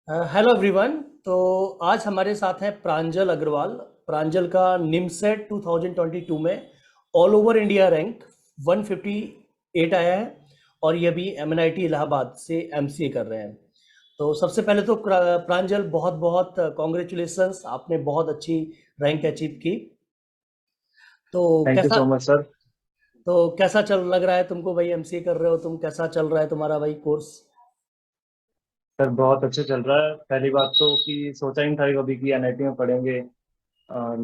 Hello everyone. तो आज हमारे साथ हैं प्रांजल अग्रवाल। प्रांजल का निमसेट 2022 में ऑल ओवर इंडिया रैंक 158 आया है और ये भी एमएनआईटी इलाहाबाद से एमसीए कर रहे हैं। तो सबसे पहले तो प्रांजल बहुत बहुत कॉन्ग्रेचुलेशंस, आपने बहुत अच्छी रैंक अचीव की। तो थैंक यू कैसा सो मच सर। तो कैसा चल लग रहा है तुमको भाई? एमसीए कर रहे हो तुम, कैसा चल रहा है तुम्हारा भाई कोर्स? सर बहुत अच्छे चल रहा है। पहली बात तो कि सोचा ही नहीं था कि कभी कि एनआईटी में पढ़ेंगे।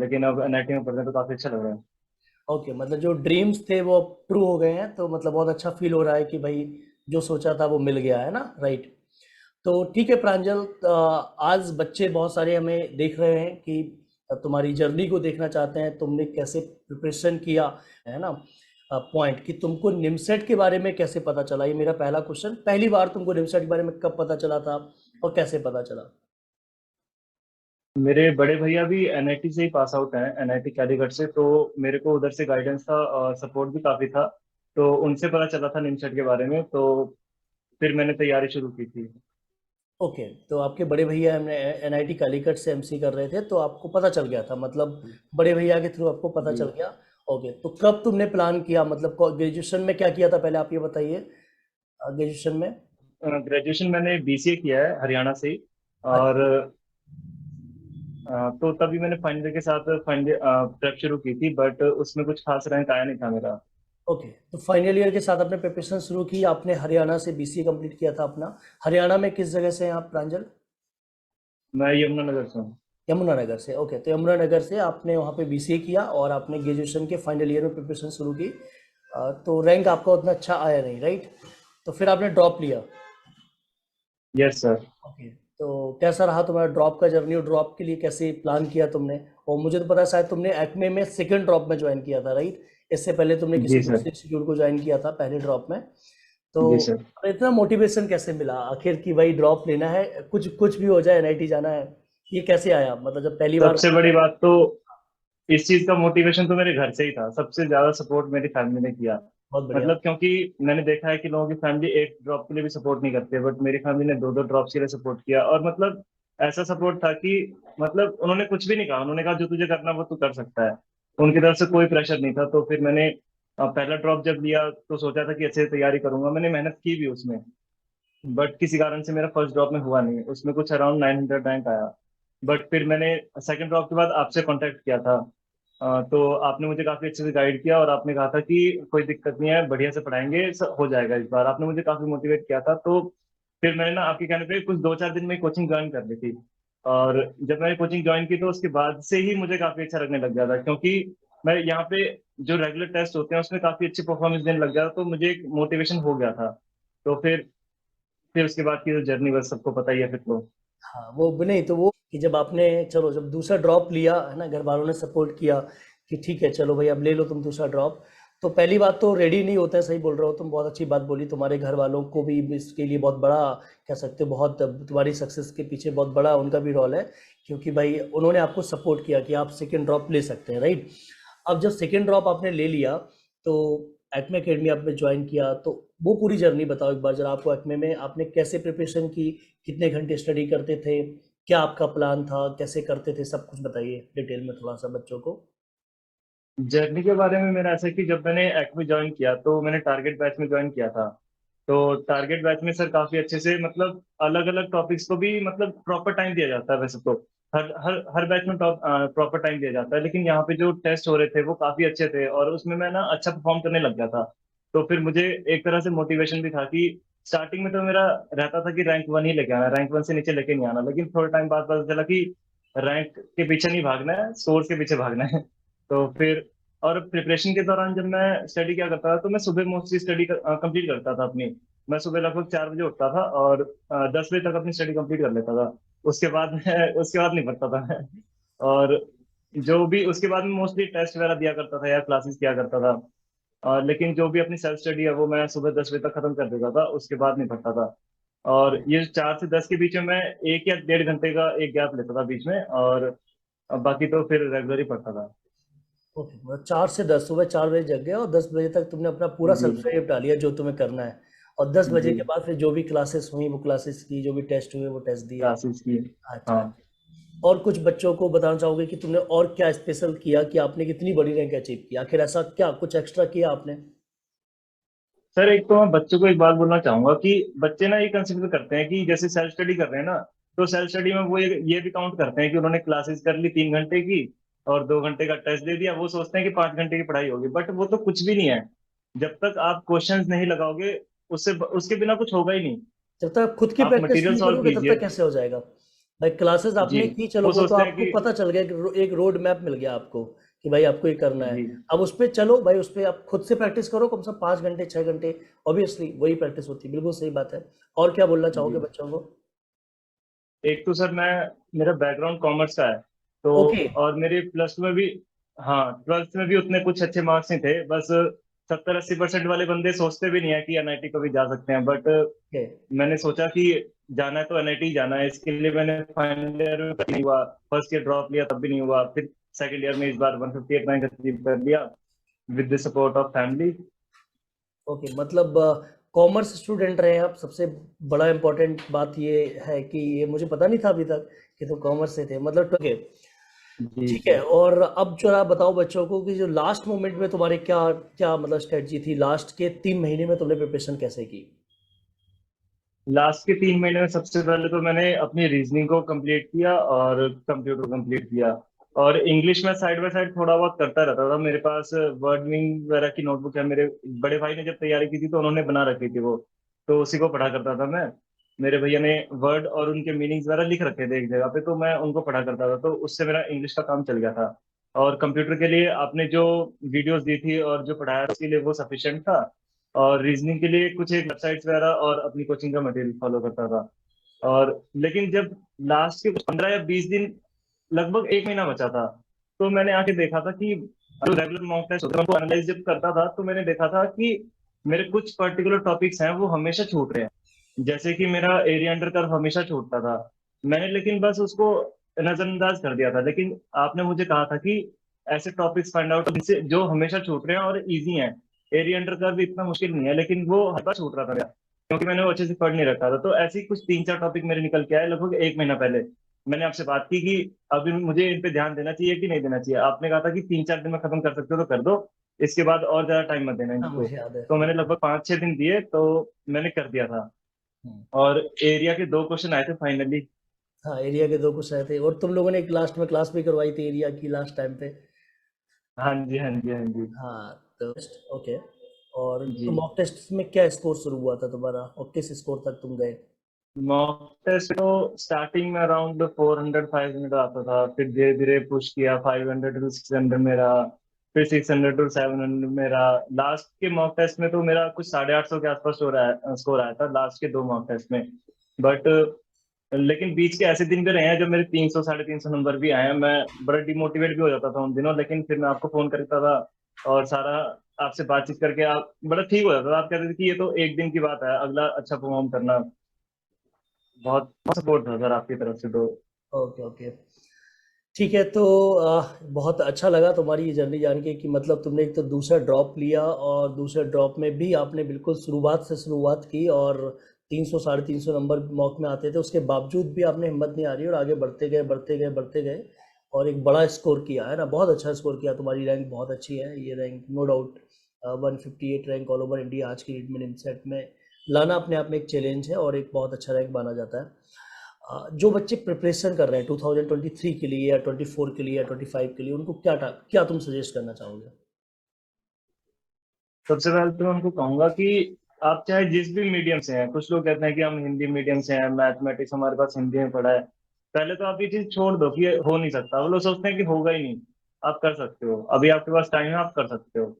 लेकिन अब एनआईटी में पढ़ने तो काफी अच्छा लग रहा है। ओके, मतलब जो ड्रीम्स थे वो ट्रू हो गए हैं, तो मतलब बहुत अच्छा फील हो रहा है कि भाई जो सोचा था वो मिल गया है ना, राइट? तो ठीक है प्रांजल, आज बच्चे बहुत सारे हमें देख रहे हैं कि तुम्हारी जर्नी को देखना चाहते हैं, तुमने कैसे प्रिपरेशन किया, है ना? पॉइंट कि तुमको निमसेट के बारे में कैसे पता चला, ये मेरा पहला क्वेश्चन। पहली बार तुमको निमसेट के बारे में कब पता चला था और कैसे पता चला? मेरे बड़े भैया भी एनआईटी से ही पास आउट हैं, एनआईटी कैलीकट से। तो मेरे को उधर से गाइडेंस था और सपोर्ट भी काफी था। तो उनसे पता चला था निमसेट के बारे में। तो फिर मैंने तैयारी शुरू की थी। ओके, तो आपके बड़े भैया एनआईटी कालीकट से एमसी कर रहे थे, तो आपको पता चल गया था, मतलब बड़े भैया के थ्रू आपको पता जी। चल गया। ओके, तो कब तुमने प्लान किया, मतलब ग्रेजुएशन में क्या किया था पहले आप ये बताइए, ग्रेजुएशन में? ग्रेजुएशन मैंने बीसीए किया है हरियाणा से ही। और अच्छा। तो तभी मैंने फाइनल ईयर के साथ फाइनल प्रेप शुरू की थी, बट उसमें कुछ खास रैंक आया नहीं था मेरा। ओके, तो फाइनल ईयर के साथ आपने प्रिपरेशन शुरू की, आपने हरियाणा से बीसीए कंप्लीट किया था अपना। हरियाणा में किस जगह से हैं आप प्रांजल? मैं यमुनानगर से हूँ। यमुनानगर से। ओके, तो यमुनानगर से आपने वहाँ पे बीसीए किया और आपने ग्रेजुएशन के फाइनल ईयर में प्रिपरेशन शुरू की। तो रैंक आपका उतना अच्छा आया नहीं, राइट? तो फिर आपने ड्रॉप लिया। Yes sir. ओके, तो कैसा रहा तुम्हारा ड्रॉप का जर्नी, और ड्रॉप के लिए कैसे प्लान किया तुमने? और मुझे तो पता है शायद तुमने एक्मे में सेकंड ड्रॉप में ज्वाइन किया था, राइट? इससे पहले तुमने किसी जी सर। दूसरे इंस्टीट्यूट को ज्वाइन किया था पहले ड्रॉप में। तो जी सर। इतना मोटिवेशन कैसे मिला आखिर कि भाई ड्रॉप लेना है, कुछ कुछ भी हो जाए, एनआईटी जाना है? ये कैसे आया, मतलब जब पहली बार? सबसे बड़ी बात तो इस चीज का मोटिवेशन तो मेरे घर से ही था। सबसे ज्यादा सपोर्ट मेरी फैमिली ने किया। बहुत बढ़िया। मतलब क्योंकि मैंने देखा है कि लोगों की फैमिली एक ड्रॉप के लिए भी सपोर्ट नहीं करते, बट मेरी फैमिली ने दो दो ड्रॉप्स के लिए सपोर्ट किया। और मतलब ऐसा सपोर्ट था कि मतलब उन्होंने कुछ भी नहीं कहा। उन्होंने कहा जो तुझे करना है वो तू कर सकता है। उनकी तरफ से कोई प्रेशर नहीं था। तो फिर मैंने पहला ड्रॉप जब लिया तो सोचा था कि अच्छे से तैयारी करूंगा। मैंने मेहनत की भी उसमें, बट किसी कारण से मेरा फर्स्ट ड्रॉप में हुआ नहीं। उसमें कुछ अराउंड 900 रैंक आया। बट फिर मैंने सेकंड ड्रॉप के बाद आपसे कांटेक्ट किया था। तो आपने मुझे काफी अच्छे से गाइड किया और आपने कहा था कि कोई दिक्कत नहीं है, बढ़िया से पढ़ाएंगे, सब हो जाएगा इस बार। आपने मुझे काफी मोटिवेट किया था। तो फिर मैंने ना आपके कहने पे कुछ 2-4 दिन में कोचिंग ज्वाइन कर ली थी। और जब मैंने कोचिंग ज्वाइन की तो उसके बाद से ही मुझे काफी अच्छा लगने लग गया था, क्योंकि मैं यहाँ पे जो रेगुलर टेस्ट होते हैं उसमें काफी अच्छी परफॉर्मेंस देने लग गया था। तो मुझे एक मोटिवेशन हो गया था। तो फिर उसके बाद की जो जर्नी बस सबको पता ही है फिर तो। हाँ, वो नहीं तो वो कि जब आपने, चलो जब दूसरा ड्रॉप लिया है ना, घर वालों ने सपोर्ट किया कि ठीक है चलो भाई अब ले लो तुम दूसरा ड्रॉप। तो पहली बात तो रेडी नहीं होते हैं, सही बोल रहे हो तुम, बहुत अच्छी बात बोली। तुम्हारे घर वालों को भी इसके लिए बहुत बड़ा, कह सकते हो बहुत, तुम्हारी सक्सेस के पीछे बहुत बड़ा उनका भी रोल है, क्योंकि भाई उन्होंने आपको सपोर्ट किया कि आप सेकेंड ड्रॉप ले सकते हैं, राइट? अब जब सेकेंड ड्रॉप आपने ले लिया, तो एक्मे अकेडमी आपने ज्वाइन किया, तो वो पूरी जर्नी बताओ एक बार जरा। आपको एक्मे में आपने कैसे प्रिपरेशन की, कितने घंटे स्टडी करते थे, क्या आपका प्लान था, कैसे करते थे, सब कुछ बताइए डिटेल में थोड़ा सा बच्चों को। जर्नी के बारे में मेरा ऐसा है कि जब मैंने एक्मे ज्वाइन किया तो मैंने टारगेट बैच में ज्वाइन किया था। तो टारगेट बैच में सर काफी अच्छे से मतलब अलग अलग टॉपिक्स को भी मतलब प्रॉपर टाइम दिया जाता है वैसे तो। हर हर हर बैच में प्रॉपर टाइम दिया जाता है, लेकिन यहाँ पे जो टेस्ट हो रहे थे वो काफी अच्छे थे और उसमें मैं ना अच्छा परफॉर्म करने लग गया था। तो फिर मुझे एक तरह से मोटिवेशन भी था कि स्टार्टिंग में तो मेरा रहता था कि रैंक 1 ही लेके आना, रैंक 1 से नीचे लेके नहीं आना। लेकिन थोड़े टाइम बाद पता चला कि रैंक के पीछे नहीं भागना है, स्कोर्स के पीछे भागना है। तो फिर और प्रिपरेशन के दौरान जब मैं स्टडी क्या करता था तो मैं सुबह मोस्टली स्टडी कंप्लीट करता था अपनी। मैं सुबह लगभग 4 बजे उठता था और 10 बजे तक अपनी स्टडी कंप्लीट कर लेता था। उसके बाद नहीं पढ़ता था मैं। और जो भी उसके बाद में मोस्टली टेस्ट वगैरह दिया करता था या क्लासेस किया करता था। लेकिन जो भी अपनी सेल्फ स्टडी है वो मैं सुबह 10 बजे तक खत्म कर देता था, उसके बाद नहीं पढ़ता था। और ये 4 से 10 के बीच में मैं 1 या 1.5 घंटे का एक गैप लेता था बीच में, और बाकी तो फिर रेगुलर ही पढ़ता था। ओके, मतलब 4 से 10, सुबह 4 बजे जग गए और 10 बजे तक तुमने अपना पूरा जी। सेल्फ स्टडी निपटा लिया जो तुम्हें करना है। और 10 बजे जी के बाद फिर जो भी क्लासेस हुई वो क्लासेस की, जो भी टेस्ट हुए वो टेस्ट दिए। क्लासेस की। अच्छा। हाँ और कुछ बच्चों को बताना चाहोगे कि तुमने और क्या स्पेशल किया कि आपने कितनी बड़ी रैंक अचीव की? आखिर ऐसा क्या कुछ एक्स्ट्रा किया आपने? सर, एक तो मैं बच्चों को एक बात बोलना चाहूंगा कि बच्चे ना ये कंसिडर करते हैं कि जैसे सेल्फ स्टडी कर रहे हैं ना, तो सेल्फ स्टडी में वो ये भी काउंट करते हैं कि उन्होंने क्लासेस कर ली 3 घंटे की और 2 घंटे का टेस्ट दे दिया, वो सोचते हैं कि 5 घंटे की पढ़ाई होगी, बट वो तो कुछ भी नहीं है। जब तक आप क्वेश्चंस नहीं लगाओगे, उससे उसके बिना कुछ होगा ही नहीं। जब तक आप खुद की आप प्रैक्टिस मटेरियल नहीं सॉल्व करोगे तब तक कीजिए। कैसे हो जाएगा? भाई क्लासेस जी, आपने की, चलो वो वो तो सोचते हैं आपको कि पता चल गया कि एक रोड मैप मिल गया आपको कि भाई आपको ये करना है। जी अब उस पे चलो भाई, उस पे आप खुद से प्रैक्टिस करो कम से कम 5 घंटे 6 घंटे। ऑब्वियसली वही प्रैक्टिस होती है, बिल्कुल सही बात है। और क्या बोलना चाहोगे जी। बच्चों को? एक तो सर मैं मेरा बैकग्राउंड कॉमर्स का है, तो ओके। और मेरे प्लस 2 में भी, हाँ 12th में भी उतने कुछ अच्छे मार्क्स नहीं थे, बस 70-80% वाले बंदे सोचते भी नहीं है कि एनआईटी को भी जा सकते हैं, बट ओके। मैंने सोचा कि जाना है तो एनआईटी जाना है, इसके लिए मैंने फाइनल ईयर में नहीं हुआ, फर्स्ट ईयर ड्रॉप लिया तब भी नहीं हुआ, फिर सेकंड ईयर में इस बार 158 रैंक अचीव कर लिया with the support of family. Okay, मतलब कॉमर्स स्टूडेंट रहे हैं आप। सबसे बड़ा इम्पोर्टेंट बात ये है कि ये मुझे पता नहीं था अभी तक कि तुम कॉमर्स से थे, मतलब ओके। जी ठीक है। जी। और अब जरा बताओ बच्चों को कि जो लास्ट मोमेंट में तुम्हारे क्या क्या मतलब स्ट्रेटजी थी, लास्ट के 3 महीने में तुमने प्रिपरेशन कैसे की? लास्ट के 3 महीने में सबसे पहले तो मैंने अपनी रीजनिंग को कंप्लीट किया और कंप्यूटर कंप्लीट किया, और इंग्लिश में साइड बाय साइड थोड़ा बहुत करता रहता था। मेरे पास वर्डमिंग वगैरह की नोटबुक है, मेरे बड़े भाई ने जब तैयारी की थी तो उन्होंने बना रखी थी वो, तो उसी को पढ़ा करता था मैं। मेरे भैया ने वर्ड और उनके मीनिंग्स वगैरह लिख रखे थे एक जगह पे, तो मैं उनको पढ़ा करता था, तो उससे मेरा इंग्लिश का काम चल गया था। और कंप्यूटर के लिए आपने जो वीडियोस दी थी और जो पढ़ाया उसके लिए वो सफिशिएंट था। और रीजनिंग के लिए कुछ एक वेबसाइट्स वगैरह और अपनी कोचिंग का मटेरियल फॉलो करता था। और लेकिन जब लास्ट के 15 या 20 दिन, लगभग एक महीना बचा था, तो मैंने आके देखा था कि जो रेगुलर मॉक टेस्ट होते हैं उनको एनालाइज जब करता था, तो मैंने देखा था कि मेरे कुछ पर्टिकुलर टॉपिक्स हैं वो हमेशा छूट रहे हैं। जैसे कि मेरा एरिया अंडर कर्व हमेशा छूटता था, मैंने लेकिन बस उसको नजरअंदाज कर दिया था, लेकिन आपने मुझे कहा था कि ऐसे टॉपिक्स फाइंड आउट जिससे जो हमेशा छूट रहे हैं और इजी हैं। एरिया अंडर कर्व भी इतना मुश्किल नहीं है, लेकिन वो हल्का छूट रहा था मेरा, क्योंकि मैंने वो अच्छे से पढ़ नहीं रखा था। तो ऐसे ही कुछ 3-4 टॉपिक मेरे निकल के आए लगभग एक महीना पहले। मैंने आपसे बात की कि अभी मुझे इन पे ध्यान देना चाहिए कि नहीं देना चाहिए, आपने कहा था कि 3-4 दिन में खत्म कर सकते हो तो कर दो, इसके बाद और ज्यादा टाइम मत देना हाँ, इनको। मुझे याद है। तो मैंने लगभग 5-6 दिन दिए, तो मैंने कर दिया था। हम्म। और एरिया के 2 क्वेश्चन आए थे फाइनली। हाँ, एरिया के 2 कुछ आए थे और तुम लोगों ने एक लास्ट में क्लास भी करवाई थी एरिया की लास्ट टाइम पे। हाँ जी हाँ जी हाँ जी। हाँ, तो ओके। और जी। तो मॉक टेस्ट में क्या स्कोर शुरू हुआ था तुम्हारा और किस स्कोर तक तुम गए? मॉक टेस्ट तो स्टार्टिंग में अराउंड 400-500 आता था, फिर धीरे धीरे पुश किया 500 to 600 मेरा, फिर 600 to 700 मेरा। लास्ट के मॉक टेस्ट में तो मेरा कुछ 850 के आसपास स्कोर आया था लास्ट के 2 मॉक टेस्ट में। बट लेकिन बीच के ऐसे दिन भी रहे हैं जब मेरे 300-350 नंबर भी आए हैं, मैं बड़ा डिमोटिवेट भी हो जाता था उन दिनों, लेकिन फिर मैं आपको फोन करता था और सारा आपसे बातचीत करके आप बड़ा ठीक हो जाता था। आप कहते थे कि ये तो एक दिन की बात है, अगला अच्छा परफॉर्म करना। बहुत सपोर्ट था सर आपकी तरफ से तो। Okay, okay. ठीक है। तो बहुत अच्छा लगा तुम्हारी ये जर्नी जान के कि मतलब तुमने एक तो दूसरा ड्रॉप लिया और दूसरे ड्रॉप में भी आपने बिल्कुल शुरुआत से शुरुआत की और 300 350 नंबर मॉक में आते थे, उसके बावजूद भी आपने हिम्मत नहीं आ रही और आगे बढ़ते गए बढ़ते गए बढ़ते गए और एक बड़ा स्कोर किया है ना, बहुत अच्छा स्कोर किया। तुम्हारी रैंक बहुत अच्छी है, ये rank no doubt. 158 rank all over India आज की डेट में इनसेट में लाना अपने आप में एक चैलेंज है और एक बहुत अच्छा रैंक माना जाता है। जो बच्चे प्रिपरेशन कर रहे हैं 2023 के लिए या 24 के लिए या 25 के लिए, उनको क्या तुम सजेस्ट करना चाहोगे? सबसे पहले तो मैं उनको कहूंगा कि आप चाहे जिस भी मीडियम से हैं, कुछ लोग कहते हैं कि हम हिंदी मीडियम से हैं, मैथमेटिक्स हमारे पास हिंदी में पढ़ा है, पहले तो आप ये चीज छोड़ दो कि ये हो नहीं सकता। वो लोग सोचते हैं कि होगा ही नहीं। आप कर सकते हो, अभी आपके पास टाइम है, आप कर सकते हो।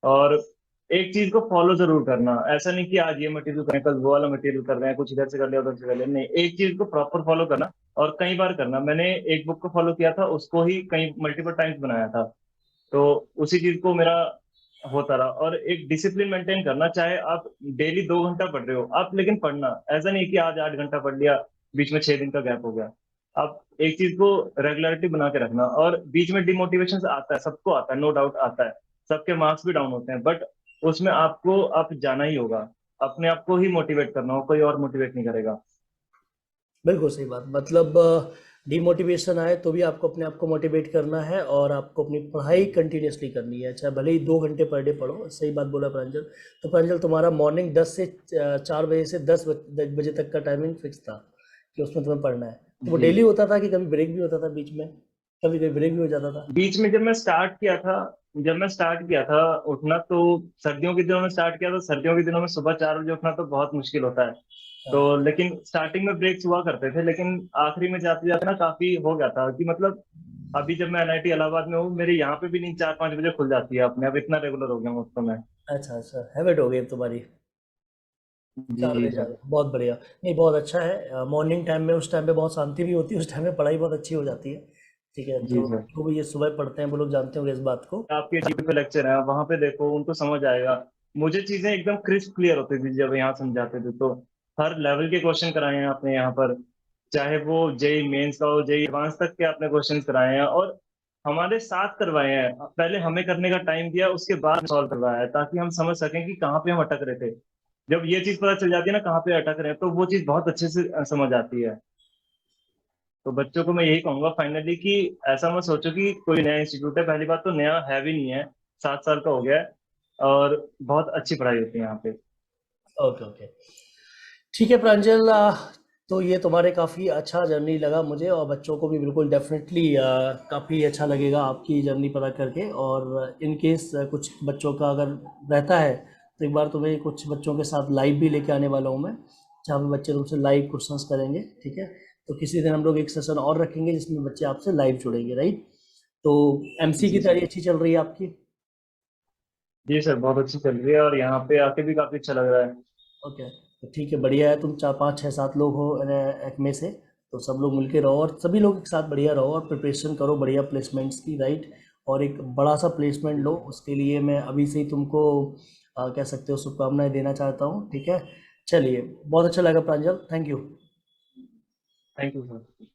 और एक चीज को फॉलो जरूर करना, ऐसा नहीं कि आज ये मटेरियल करें कल वो वाला मटेरियल कर रहे हैं, कुछ इधर से कर लिया उधर से कर लिया, नहीं, एक चीज को प्रॉपर फॉलो करना और कई बार करना। मैंने एक बुक को फॉलो किया था, उसको ही कई मल्टीपल टाइम्स बनाया था, तो उसी चीज को मेरा होता रहा। और एक डिसिप्लिन मेंटेन करना, चाहे आप डेली 2 घंटा पढ़ रहे हो आप, लेकिन पढ़ना ऐसा नहीं कि आज 8 घंटा पढ़ लिया, बीच में 6 दिन का गैप हो गया। आप एक चीज को रेगुलरिटी बना के रखना। और बीच में डिमोटिवेशन आता है, सबको आता है, नो डाउट आता है, सबके मार्क्स भी डाउन होते हैं, बट उसमें आपको आप जाना ही होगा। अपने आप को ही मोटिवेट करना हो, कोई और मोटिवेट नहीं करेगा। बिल्कुल सही बात। मतलब डिमोटिवेशन आए तो भी आपको अपने आप को मोटिवेट करना है और आपको अपनी पढ़ाई कंटिन्यूअसली करनी है, चाहे भले ही 2 घंटे पर डे पढ़ो। सही बात बोला प्रांजल। तो प्रांजल, तुम्हारा मॉर्निंग 4 बजे से 10 बजे तक का टाइमिंग फिक्स था कि उसमें तुम्हें पढ़ना है। तो वो जी। डेली होता था कि कभी ब्रेक भी होता था बीच में? कभी कभी ब्रेक भी हो जाता था? बीच में जब मैं स्टार्ट किया था उठना, तो सर्दियों के दिनों में स्टार्ट किया, तो सर्दियों के दिनों में सुबह 4 बजे उठना तो बहुत मुश्किल होता है। तो हाँ। लेकिन स्टार्टिंग में ब्रेक्स हुआ करते थे, लेकिन आखिरी में जाते जाते ना काफी हो गया था कि मतलब अभी जब मैं एनआईटी इलाहाबाद में हूँ, मेरे यहाँ पे भी नींद 4-5 बजे खुल जाती है अपने आप, इतना रेगुलर हो गया हूँ उसको मैं। अच्छा अच्छा, हैबिट हो गई अब तुम्हारी। जी 4 बजे सर। जाना बहुत बढ़िया। नहीं, बहुत अच्छा है। मॉर्निंग टाइम में, उस टाइम पे बहुत शांति भी होती है, उस टाइम में पढ़ाई बहुत अच्छी हो जाती है। ठीक है, जी जो सर। जो भी ये सुबह पढ़ते हैं वो लोग जानते होंगे इस बात को। आपके टीवी पे लेक्चर है, वहां पे देखो, उनको समझ आएगा। मुझे चीजें एकदम क्रिस्प क्लियर होती थी जब यहाँ समझाते थे, तो हर लेवल के क्वेश्चन कराए हैं आपने यहाँ पर, चाहे वो जेई मेंस का हो, जेई एडवांस तक के आपने क्वेश्चन कराए हैं, और हमारे साथ करवाए हैं। पहले हमें करने का टाइम दिया, उसके बाद सॉल्व करवाया है, ताकि हम समझ सकें कि कहाँ पे हम अटक रहे थे। जब ये चीज पता चल जाती है ना कहाँ पे अटक रहे हैं, तो वो चीज बहुत अच्छे से समझ आती है। तो बच्चों को मैं यही कहूंगा फाइनली कि ऐसा मत सोचो कि कोई नया इंस्टीट्यूट है, पहली बात तो नया है भी नहीं है, 7 साल का हो गया है, और बहुत अच्छी पढ़ाई होती है यहाँ पे। Okay okay. ठीक है प्रांजल, तो ये तुम्हारे काफ़ी अच्छा जर्नी लगा मुझे, और बच्चों को भी बिल्कुल डेफिनेटली काफ़ी अच्छा लगेगा आपकी जर्नी पता करके। और इन केस कुछ बच्चों का अगर रहता है तो एक बार तुम्हें कुछ बच्चों के साथ लाइव भी लेके आने वाला हूँ मैं, जहाँ पे बच्चे तुमसे लाइव क्वेश्चंस करेंगे। ठीक है, तो किसी दिन हम लोग एक सेशन और रखेंगे जिसमें बच्चे आपसे लाइव जुड़ेंगे, राइट? तो एमसी की जी तैयारी सर। अच्छी चल रही है आपकी? जी सर, बहुत अच्छी चल रही है, और यहाँ पे आके भी काफी अच्छा लग रहा है। ओके, तो ठीक है, बढ़िया है। तुम 4 5 6 7 लोग हो एक में से, तो सब लोग मिलके रहो और सभी लोग एक साथ बढ़िया रहो और प्रिपरेशन करो बढ़िया प्लेसमेंट्स की, राइट? और एक बड़ा सा प्लेसमेंट लो, उसके लिए मैं अभी से ही तुमको कह सकते हो शुभकामनाएं देना चाहता हूँ। ठीक है, चलिए, बहुत अच्छा लगा Pranjal, thank you. Thank you sir.